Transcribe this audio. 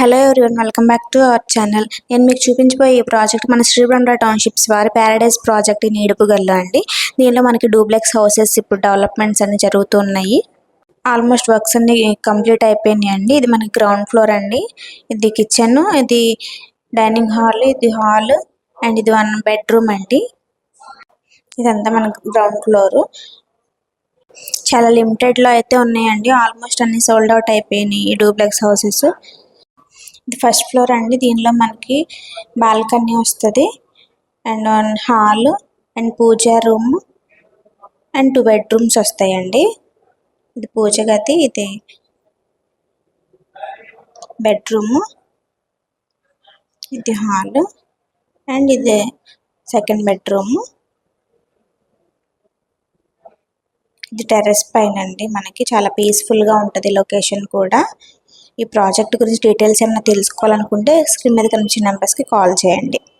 Hello everyone, welcome back to our channel. నేను మీకు చూపించబోయే ఈ ప్రాజెక్ట్ మన శ్రీబ్రహ్మణ్య టౌన్షిప్స్ వారి ప్యారడైజ్ ప్రాజెక్ట్ ఇన్ ఈడుపుగల్లో అండి. దీనిలో మనకి డూప్లెక్స్ హౌసెస్ ఇప్పుడు డెవలప్మెంట్స్ అన్ని జరుగుతున్నాయి. ఆల్మోస్ట్ వర్క్స్ అన్ని కంప్లీట్ అయిపోయినాయి అండి. ఇది మనకి గ్రౌండ్ ఫ్లోర్ అండి. ఇది కిచెన్, ఇది డైనింగ్ హాల్, ఇది హాల్ అండ్ ఇది 1 బెడ్రూమ్ అండి. ఇదంతా మనకి గ్రౌండ్ ఫ్లోర్. చాలా లిమిటెడ్ లో అయితే ఉన్నాయండి. ఆల్మోస్ట్ అన్ని సోల్డ్ అవుట్ అయిపోయినాయి ఈ డూప్లెక్స్ హౌసెస్. ఇది ఫస్ట్ ఫ్లోర్ అండి. దీనిలో మనకి బాల్కనీ వస్తుంది and 1 hall and puja room and 2 bedrooms వస్తాయండి. ఇది పూజ గది, ఇది బెడ్రూమ్, ఇది హాల్ అండ్ ఇది సెకండ్ బెడ్రూమ్. ఇది టెర్రస్ పైన అండి. మనకి చాలా పీస్ఫుల్ గా ఉంటుంది లొకేషన్ కూడా. ఈ ప్రాజెక్ట్ గురించి డీటెయిల్స్ ఏమైనా తెలుసుకోవాలనుకుంటే స్క్రీన్ మీద కనిపించే నెంబర్స్కి కాల్ చేయండి.